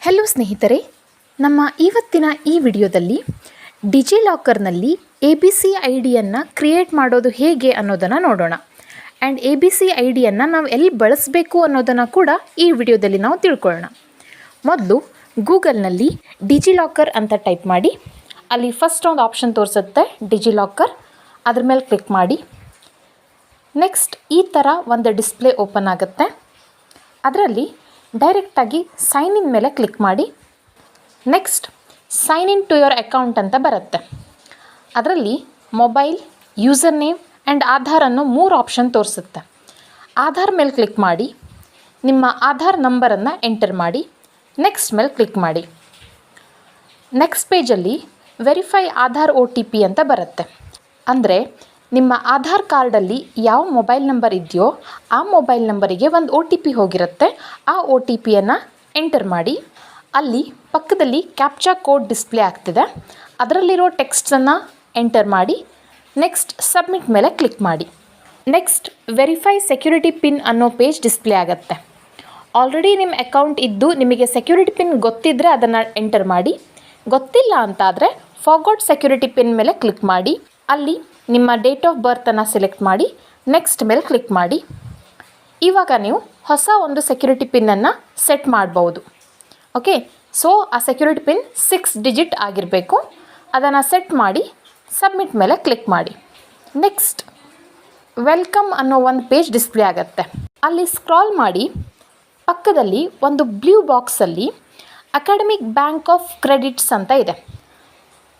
Hello ಸ್ನೇಹಿತರೆ, ನಮ್ಮ ಇವತ್ತಿನ ಈ ವಿಡಿಯೋದಲ್ಲಿ ಡಿಜಿಲಾಕರ್ನಲ್ಲಿ ABC ಐಡಿಯನ್ನು ಕ್ರಿಯೇಟ್ ಮಾಡೋದು ಹೇಗೆ ಅನ್ನೋದನ್ನು ನೋಡೋಣ. ಆ್ಯಂಡ್ ABC ಐಡಿಯನ್ನು ನಾವು ಎಲ್ಲಿ ಬಳಸಬೇಕು ಅನ್ನೋದನ್ನು ಕೂಡ ಈ ವಿಡಿಯೋದಲ್ಲಿ ನಾವು ತಿಳ್ಕೊಳ್ಳೋಣ. ಮೊದಲು ಗೂಗಲ್ನಲ್ಲಿ ಡಿಜಿಲಾಕರ್ ಅಂತ ಟೈಪ್ ಮಾಡಿ, ಅಲ್ಲಿ ಫಸ್ಟ್ ಒಂದು ಆಪ್ಷನ್ ತೋರಿಸುತ್ತೆ ಡಿಜಿಲಾಕರ್, ಅದ್ರ ಮೇಲೆ ಕ್ಲಿಕ್ ಮಾಡಿ. ನೆಕ್ಸ್ಟ್ ಈ ಥರ ಒಂದು ಡಿಸ್ಪ್ಲೇ ಓಪನ್ ಆಗುತ್ತೆ. ಅದರಲ್ಲಿ ಡೈರೆಕ್ಟಾಗಿ ಸೈನ್ ಇನ್ ಮೇಲೆ ಕ್ಲಿಕ್ ಮಾಡಿ. Next sign in to your account ಅಂತ ಬರುತ್ತೆ. ಅದರಲ್ಲಿ mobile, user name and Aadhaar ಅನ್ನೋ 3 ಆಪ್ಷನ್ ತೋರಿಸುತ್ತೆ. ಆಧಾರ್ ಮೇಲೆ ಕ್ಲಿಕ್ ಮಾಡಿ, ನಿಮ್ಮ ಆಧಾರ್ ನಂಬರನ್ನು ಎಂಟರ್ ಮಾಡಿ. ನೆಕ್ಸ್ಟ್ ಮೇಲೆ ಕ್ಲಿಕ್ ಮಾಡಿ. ನೆಕ್ಸ್ಟ್ ಪೇಜಲ್ಲಿ ವೆರಿಫೈ ಆಧಾರ್ OTP ಅಂತ ಬರುತ್ತೆ. ಅಂದರೆ ನಿಮ್ಮ ಆಧಾರ್ ಕಾರ್ಡಲ್ಲಿ ಯಾವ ಮೊಬೈಲ್ ನಂಬರ್ ಇದೆಯೋ ಆ ಮೊಬೈಲ್ ನಂಬರಿಗೆ ಒಂದು OTP ಹೋಗಿರುತ್ತೆ. ಆ OTPಯನ್ನು ಎಂಟರ್ ಮಾಡಿ. ಅಲ್ಲಿ ಪಕ್ಕದಲ್ಲಿ ಕ್ಯಾಪ್ಚಾ ಕೋಡ್ ಡಿಸ್ಪ್ಲೇ ಆಗ್ತಿದೆ, ಅದರಲ್ಲಿರೋ ಟೆಕ್ಸ್ಟನ್ನು ಎಂಟರ್ ಮಾಡಿ. ನೆಕ್ಸ್ಟ್ ಸಬ್ಮಿಟ್ ಮೇಲೆ ಕ್ಲಿಕ್ ಮಾಡಿ. ನೆಕ್ಸ್ಟ್ ವೆರಿಫೈ ಸೆಕ್ಯೂರಿಟಿ ಪಿನ್ ಅನ್ನೋ ಪೇಜ್ ಡಿಸ್ಪ್ಲೇ ಆಗುತ್ತೆ. ಆಲ್ರೆಡಿ ನಿಮ್ಮ ಅಕೌಂಟ್ ಇದ್ದು ನಿಮಗೆ ಸೆಕ್ಯೂರಿಟಿ ಪಿನ್ ಗೊತ್ತಿದ್ದರೆ ಅದನ್ನು ಎಂಟರ್ ಮಾಡಿ. ಗೊತ್ತಿಲ್ಲ ಅಂತಾದರೆ ಫಾರ್ಗಾಟ್ ಸೆಕ್ಯೂರಿಟಿ ಪಿನ್ ಮೇಲೆ ಕ್ಲಿಕ್ ಮಾಡಿ. ಅಲ್ಲಿ ನಿಮ್ಮ ಡೇಟ್ ಆಫ್ ಬರ್ತನ್ನು ಸೆಲೆಕ್ಟ್ ಮಾಡಿ. ನೆಕ್ಸ್ಟ್ ಮೇಲೆ ಕ್ಲಿಕ್ ಮಾಡಿ. ಇವಾಗ ನೀವು ಹೊಸ ಒಂದು ಸೆಕ್ಯೂರಿಟಿ ಪಿನ್ನನ್ನು ಸೆಟ್ ಮಾಡ್ಬೋದು. ಓಕೆ, ಸೊ ಆ ಸೆಕ್ಯೂರಿಟಿ ಪಿನ್ 6 ಡಿಜಿಟ್ ಆಗಿರಬೇಕು. ಅದನ್ನು ಸೆಟ್ ಮಾಡಿ ಸಬ್ಮಿಟ್ ಮೇಲೆ ಕ್ಲಿಕ್ ಮಾಡಿ. ನೆಕ್ಸ್ಟ್ ವೆಲ್ಕಮ್ ಅನ್ನೋ ಒಂದು ಪೇಜ್ ಡಿಸ್ಪ್ಲೇ ಆಗುತ್ತೆ. ಅಲ್ಲಿ ಸ್ಕ್ರಾಲ್ ಮಾಡಿ, ಪಕ್ಕದಲ್ಲಿ ಒಂದು ಬ್ಲೂ ಬಾಕ್ಸಲ್ಲಿ ಅಕಾಡೆಮಿಕ್ ಬ್ಯಾಂಕ್ ಆಫ್ ಕ್ರೆಡಿಟ್ಸ್ ಅಂತ ಇದೆ,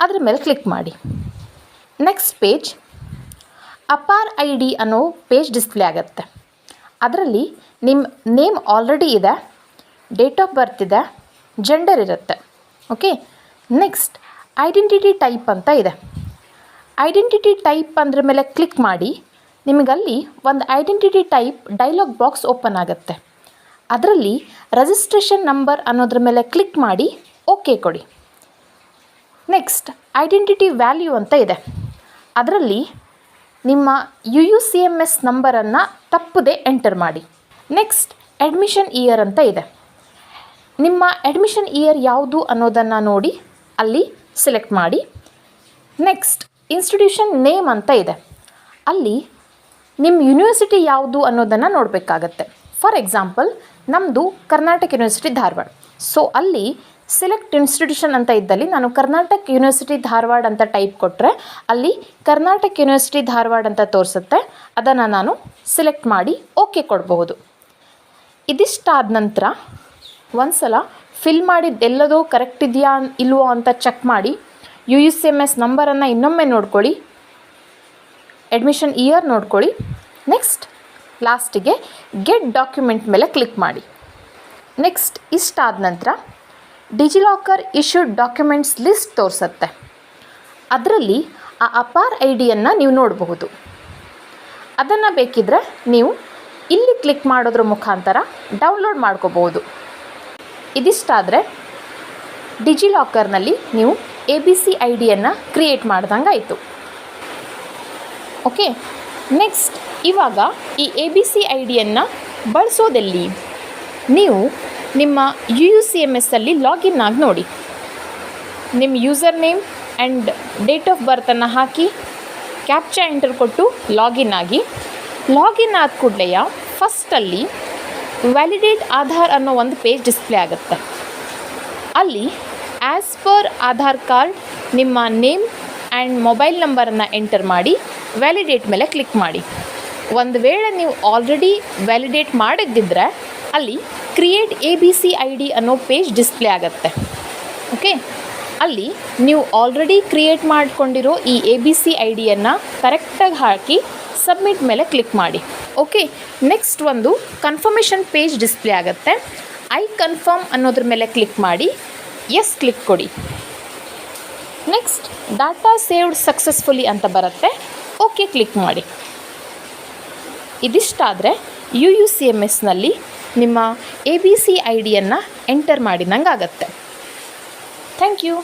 ಅದ್ರ ಮೇಲೆ ಕ್ಲಿಕ್ ಮಾಡಿ. ನೆಕ್ಸ್ಟ್ ಪೇಜ್ ಅಪಾರ್ ID ಅನ್ನೋ ಪೇಜ್ ಡಿಸ್ಪ್ಲೇ ಆಗುತ್ತೆ. ಅದರಲ್ಲಿ ನಿಮ್ಮ ನೇಮ್ ಆಲ್ರೆಡಿ ಇದೆ, ಡೇಟ್ ಆಫ್ ಬರ್ತ್ ಇದೆ, ಜೆಂಡರ್ ಇರುತ್ತೆ. ಓಕೆ, ನೆಕ್ಸ್ಟ್ ಐಡೆಂಟಿಟಿ ಟೈಪ್ ಅಂತ ಇದೆ. ಐಡೆಂಟಿಟಿ ಟೈಪ್ ಅಂದ್ರ ಮೇಲೆ ಕ್ಲಿಕ್ ಮಾಡಿ. ನಿಮಗಲ್ಲಿ ಒಂದು identity type dialogue box open ಆಗುತ್ತೆ. ಅದರಲ್ಲಿ ರಿಜಿಸ್ಟ್ರೇಷನ್ ನಂಬರ್ ಅನ್ನೋದ್ರ ಮೇಲೆ ಕ್ಲಿಕ್ ಮಾಡಿ ಓಕೆ ಕೊಡಿ. ನೆಕ್ಸ್ಟ್ ಐಡೆಂಟಿಟಿ ವ್ಯಾಲ್ಯೂ ಅಂತ ಇದೆ. ಅದರಲ್ಲಿ ನಿಮ್ಮ UUCMS ನಂಬರನ್ನು ತಪ್ಪದೆ ಎಂಟರ್ ಮಾಡಿ. ನೆಕ್ಸ್ಟ್ ಅಡ್ಮಿಷನ್ ಇಯರ್ ಅಂತ ಇದೆ. ನಿಮ್ಮ ಅಡ್ಮಿಷನ್ ಇಯರ್ ಯಾವುದು ಅನ್ನೋದನ್ನು ನೋಡಿ ಅಲ್ಲಿ ಸೆಲೆಕ್ಟ್ ಮಾಡಿ. ನೆಕ್ಸ್ಟ್ ಇನ್ಸ್ಟಿಟ್ಯೂಷನ್ ನೇಮ್ ಅಂತ ಇದೆ. ಅಲ್ಲಿ ನಿಮ್ಮ ಯೂನಿವರ್ಸಿಟಿ ಯಾವುದು ಅನ್ನೋದನ್ನು ನೋಡಬೇಕಾಗತ್ತೆ. ಫಾರ್ ಎಕ್ಸಾಂಪಲ್ ನಮ್ಮದು ಕರ್ನಾಟಕ ಯೂನಿವರ್ಸಿಟಿ ಧಾರವಾಡ. ಸೊ ಅಲ್ಲಿ ಸೆಲೆಕ್ಟ್ ಇನ್ಸ್ಟಿಟ್ಯೂಷನ್ ಅಂತ ಇದ್ದಲ್ಲಿ ನಾನು ಕರ್ನಾಟಕ ಯೂನಿವರ್ಸಿಟಿ ಧಾರವಾಡ ಅಂತ ಟೈಪ್ ಕೊಟ್ಟರೆ ಅಲ್ಲಿ ಕರ್ನಾಟಕ ಯೂನಿವರ್ಸಿಟಿ ಧಾರವಾಡ ಅಂತ ತೋರಿಸುತ್ತೆ. ಅದನ್ನು ನಾನು ಸೆಲೆಕ್ಟ್ ಮಾಡಿ ಓಕೆ ಕೊಡಬಹುದು. ಇದಿಷ್ಟಾದ ನಂತರ ಒಂದು ಸಲ ಫಿಲ್ ಮಾಡಿದ್ದೆಲ್ಲದೂ ಕರೆಕ್ಟ್ ಇದೆಯಾ ಇಲ್ವೋ ಅಂತ ಚೆಕ್ ಮಾಡಿ. UUCMS ನಂಬರನ್ನು ಇನ್ನೊಮ್ಮೆ ನೋಡ್ಕೊಳ್ಳಿ, ಅಡ್ಮಿಷನ್ ಇಯರ್ ನೋಡ್ಕೊಳ್ಳಿ. ನೆಕ್ಸ್ಟ್ ಲಾಸ್ಟಿಗೆ ಗೆಟ್ ಡಾಕ್ಯುಮೆಂಟ್ ಮೇಲೆ ಕ್ಲಿಕ್ ಮಾಡಿ. ನೆಕ್ಸ್ಟ್ ಇಷ್ಟಾದ ನಂತರ ಡಿಜಿಲಾಕರ್ ಇಶ್ಯೂಡ್ ಡಾಕ್ಯುಮೆಂಟ್ಸ್ ಲಿಸ್ಟ್ ತೋರಿಸುತ್ತೆ. ಅದರಲ್ಲಿ ಆ ಅಪಾರ್ IDಯನ್ನು ನೀವು ನೋಡಬಹುದು. ಅದನ್ನು ಬೇಕಿದ್ದರೆ ನೀವು ಇಲ್ಲಿ ಕ್ಲಿಕ್ ಮಾಡೋದ್ರ ಮುಖಾಂತರ ಡೌನ್ಲೋಡ್ ಮಾಡ್ಕೋಬಹುದು. ಇದಿಷ್ಟಾದರೆ ಡಿಜಿಲಾಕರ್ನಲ್ಲಿ ನೀವು ABC ಐಡಿಯನ್ನು ಕ್ರಿಯೇಟ್ ಮಾಡ್ದಂಗೆ ಆಯಿತು. ಓಕೆ, ನೆಕ್ಸ್ಟ್ ಇವಾಗ ಈ ABC ಐಡಿಯನ್ನು ಬಳಸೋದೆಲ್ಲಿ? ನೀವು ನಿಮ್ಮ UUCMSಲ್ಲಿ ಲಾಗಿನ್ ಆಗಿ ನೋಡಿ. ನಿಮ್ಮ user name and date of ಬರ್ತನ್ನು ಹಾಕಿ ಕ್ಯಾಪ್ಚಾ ಎಂಟರ್ ಕೊಟ್ಟು ಲಾಗಿನ್ ಆಗಿ. ಲಾಗಿನ್ ಆದ ಕೂಡಲೇ ಫಸ್ಟಲ್ಲಿ ವ್ಯಾಲಿಡೇಟ್ ಆಧಾರ್ ಅನ್ನೋ ಒಂದು ಪೇಜ್ ಡಿಸ್ಪ್ಲೇ ಆಗುತ್ತೆ. ಅಲ್ಲಿ ಆ್ಯಸ್ ಪರ್ ಆಧಾರ್ ಕಾರ್ಡ್ ನಿಮ್ಮ ನೇಮ್ ಆ್ಯಂಡ್ ಮೊಬೈಲ್ ನಂಬರನ್ನು ಎಂಟರ್ ಮಾಡಿ ವ್ಯಾಲಿಡೇಟ್ ಮೇಲೆ ಕ್ಲಿಕ್ ಮಾಡಿ. ಒಂದು ವೇಳೆ ನೀವು ಆಲ್ರೆಡಿ ವ್ಯಾಲಿಡೇಟ್ ಮಾಡಿದ್ದಿದ್ರೆ ಅಲ್ಲಿ ಕ್ರಿಯೇಟ್ ABC ID ಅನ್ನೋ ಪೇಜ್ ಡಿಸ್ಪ್ಲೇ ಆಗುತ್ತೆ. ಓಕೆ, ಅಲ್ಲಿ ನೀವು ಆಲ್ರೆಡಿ ಕ್ರಿಯೇಟ್ ಮಾಡಿಕೊಂಡಿರೋ ಈ ABC ಐಡಿಯನ್ನು ಕರೆಕ್ಟಾಗಿ ಹಾಕಿ ಸಬ್ಮಿಟ್ ಮೇಲೆ ಕ್ಲಿಕ್ ಮಾಡಿ. ಓಕೆ, ನೆಕ್ಸ್ಟ್ ಒಂದು ಕನ್ಫರ್ಮೇಷನ್ ಪೇಜ್ ಡಿಸ್ಪ್ಲೇ ಆಗುತ್ತೆ. ಐ ಕನ್ಫರ್ಮ್ ಅನ್ನೋದ್ರ ಮೇಲೆ ಕ್ಲಿಕ್ ಮಾಡಿ ಎಸ್ ಕ್ಲಿಕ್ ಕೊಡಿ. ನೆಕ್ಸ್ಟ್ ಡಾಟಾ ಸೇವ್ಡ್ ಸಕ್ಸಸ್ಫುಲಿ ಅಂತ ಬರುತ್ತೆ, ಓಕೆ ಕ್ಲಿಕ್ ಮಾಡಿ. ಇದಿಷ್ಟಾದರೆ UUCMSನಲ್ಲಿ ನಿಮ್ಮ ABC ಐಡಿಯನ್ನು ಎಂಟರ್ ಮಾಡಿದಂಗೆ ಆಗುತ್ತೆ. Thank you.